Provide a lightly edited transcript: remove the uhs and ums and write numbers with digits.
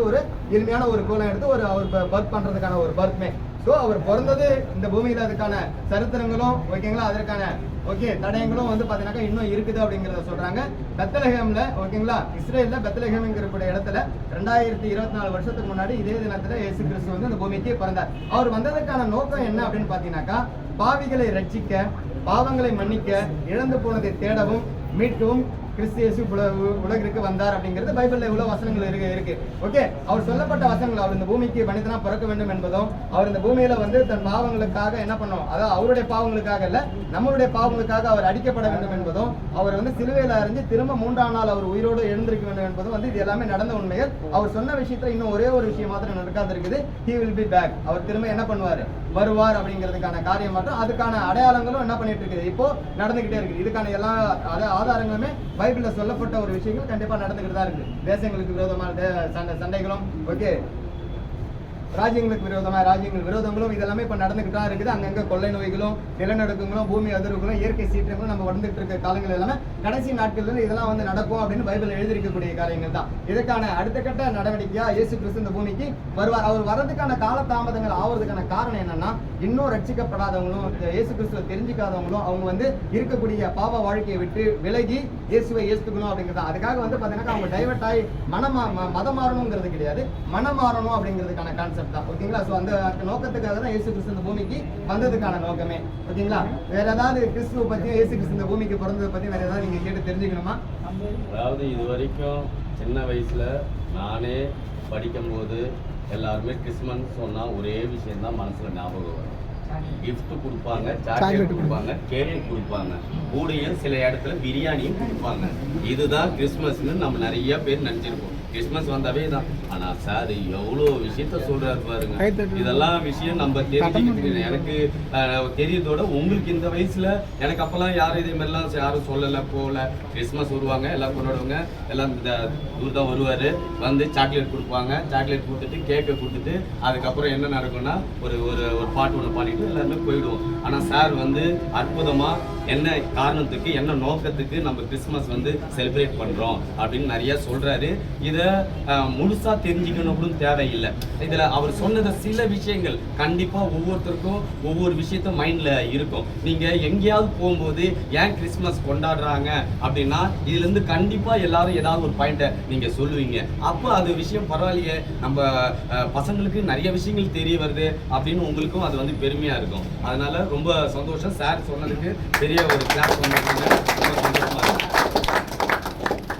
ஒரு எளிமையான ஒரு கோலம் எடுத்து ஒரு அவர் பர்த் பண்றதுக்கான ஒரு பர்த்மே. ஸோ அவர் பிறந்தது இந்த பூமியில அதுக்கான சரித்திரங்களும் ஓகேங்களா, அதற்கான தடயங்களும் வந்து பாத்தீங்கன்னா இன்னும் இருக்குது அப்படிங்கறத சொல்றாங்க. பெத்லஹேம்ல ஓகேங்களா, இஸ்ரேல்ல பெத்லஹேம்ங்கிற இடத்துல 2024 வருஷத்துக்கு முன்னாடி இதே தினத்துல இயேசு கிறிஸ்து வந்து இந்த பூமிக்கு பிறந்தார். அவர் வந்ததுக்கான நோக்கம் என்ன அப்படின்னு பாத்தீங்கன்னாக்கா, பாவிகளை ரட்சிக்க, பாவங்களை மன்னிக்க, இழந்து போனதை தேடவும் மீட்கவும் கிறிஸ்து இயேசு உலகிற்கு வந்தார் அப்படிங்கிறது பைபிள்ல இவ்வளவு வசனங்கள் இருக்கு. ஓகே, அவர் சொல்லப்பட்ட வசனங்கள், அவர் இந்த பூமிக்கு மனிதனா பிறக்க வேண்டும் என்பதும், அவர் இந்த பூமியில வந்து தன் பாவங்களுக்காக என்ன பண்ணோம், அதாவது அவருடைய பாவங்களுக்காக இல்ல நம்மளுடைய பாவங்களுக்காக அவர் அடிக்கப்பட வேண்டும் என்பதும், அவர் வந்து சிலுவையில அறிஞ்சு திரும்ப 3ஆம் நாள் அவர் உயிரோடு எழுந்திருக்க வேண்டும் என்பதும் வந்து இது எல்லாமே நடந்த உண்மைகள். அவர் சொன்ன விஷயத்துல இன்னும் ஒரே ஒரு விஷயம் மாத்திரம் நடக்காது இருக்குது. he will be back. அவர் திரும்ப என்ன பண்ணுவாரு, வருவார் அப்படிங்கிறதுக்கான காரியம் மட்டும், அதுக்கான அடையாளங்களும் என்ன பண்ணிட்டு இருக்குது, இப்போ நடந்துகிட்டே இருக்கு. இதுக்கான எல்லா ஆதாரங்களுமே பைபிள்ல சொல்லப்பட்ட ஒரு விஷயங்கள் கண்டிப்பா நடந்துகிட்டு தான் இருக்கு. தேசங்களுக்கு விரோதமான சண்டைகளும் ராஜ்யங்களுக்கு விரோதங்களும் இதெல்லாமே இப்ப நடந்துகிட்டு தான் இருக்குது. அங்கங்க கொள்ளை நோய்களும், நிலநடுக்கங்களும், பூமி அதிர்வுகளும், இயற்கை சீற்றங்களும் நம்ம வந்துட்டு இருக்க காலங்கள் எல்லாமே கடைசி நாட்கள்ல இதெல்லாம் வந்து நடக்கும் அப்படின்னு பைபிள் எழுதியிருக்கக்கூடிய காரியங்கள் தான். இதுக்கான அடுத்த கட்ட நடவடிக்கையா இயேசு கிறிஸ்து இந்த பூமிக்கு வருவார். அவர் வர்றதுக்கான காலதாமதங்கள் ஆவறதுக்கான காரணம் என்னன்னா, இன்னும் ரட்சிக்கப்படாதவங்களும் இயேசு கிறிஸ்துவை தெரிஞ்சுக்காதவங்களும் அவங்க வந்து இருக்கக்கூடிய பாவ வாழ்க்கையை விட்டு விலகி இயேசுவை ஏற்றுக்கணும் அப்படிங்கிறது. அதுக்காக வந்து பாத்தீங்கன்னா அவங்க டைவர்ட் ஆகி மதம் மாறணுங்கிறது கிடையாது, மனம் மாறணும் அப்படிங்கிறதுக்கான கான்செப்ட் தான். ஓகேங்களா, சோ அந்த நோக்கத்துக்காக தான் இயேசு கிறிஸ்து இந்த பூமிக்கு வந்ததுக்கான நோக்கமே. ஓகேங்களா, வேற ஏதாவது கிறிஸ்துவ பத்தி, இயேசு கிறிஸ்து இந்த பூமிக்கு பிறந்ததை பத்தி வேற ஏதாவது நீங்க கேட்டு தெரிஞ்சுக்கணுமா? அதாவது இது வரைக்கும் சின்ன வயசுல நானே படிக்கும் போது எல்லாருமே கிறிஸ்மஸ் சொன்னா ஒரே விஷயம் தான் மனசுல ஞாபகம் வரும். கிஃப்ட் கொடுப்பாங்க, சாக்லேட் கொடுப்பாங்க, கேக் கொடுப்பாங்க, கூடயும் சில இடத்துல பிரியாணியும் கொடுப்பாங்க. இதுதான் கிறிஸ்மஸ்ன்னு நம்ம நிறைய பேர் நினைச்சிருப்போம். கிறிஸ்மஸ் வந்தாவே தான். ஆனா சார் எவ்வளோ விஷயத்த சொல்றாரு பாருங்க. இதெல்லாம் விஷயம் நம்ம தெரிஞ்சுக்கிட்டு எனக்கு தெரியதோட உங்களுக்கு இந்த வயசுல எனக்கு அப்பெல்லாம் யாரும் இதே மாதிரிலாம் யாரும் சொல்லலை போகல. கிறிஸ்மஸ் வருவாங்க, எல்லாம் கொண்டாடுவாங்க, எல்லாம் இந்த ஊர் தான் வருவாரு, வந்து சாக்லேட் கொடுப்பாங்க, சாக்லேட் கொடுத்துட்டு கேக்கை கொடுத்துட்டு அதுக்கப்புறம் என்ன நடக்கும்னா ஒரு ஒரு ஒரு பாட்டு ஒன்று பாடிட்டு எல்லாருமே போயிடுவோம். ஆனா சார் வந்து அற்புதமா என்ன காரணத்துக்கு, என்ன நோக்கத்துக்கு நம்ம கிறிஸ்மஸ் வந்து செலிப்ரேட் பண்றோம் அப்படின்னு நிறைய சொல்றாரு. இதை முழுசா தெரிஞ்சுக்கணும் கூட தேவையில்லை. இதுல அவர் சொன்னது சில விஷயங்கள் கண்டிப்பா ஒவ்வொருத்தருக்கும் ஒவ்வொரு விஷயத்த மைண்ட்ல இருக்கும். நீங்க எங்கேயாவது போகும்போது ஏன் கிறிஸ்மஸ் கொண்டாடுறாங்க அப்படின்னா இதுல இருந்து கண்டிப்பா எல்லாரும் ஏதாவது ஒரு பாயிண்ட நீங்க சொல்லுவீங்க. அப்போ அது விஷயம் பரவாயில்லையே, நம்ம பசங்களுக்கு நிறைய விஷயங்கள் தெரிய வருது அப்படின்னு உங்களுக்கும் அது வந்து பெருமையா இருக்கும். அதனால ரொம்ப சந்தோஷம். சார் சொன்னதுக்கு பெரிய ஒரு கிளாஸ் பண்ணுறீங்க.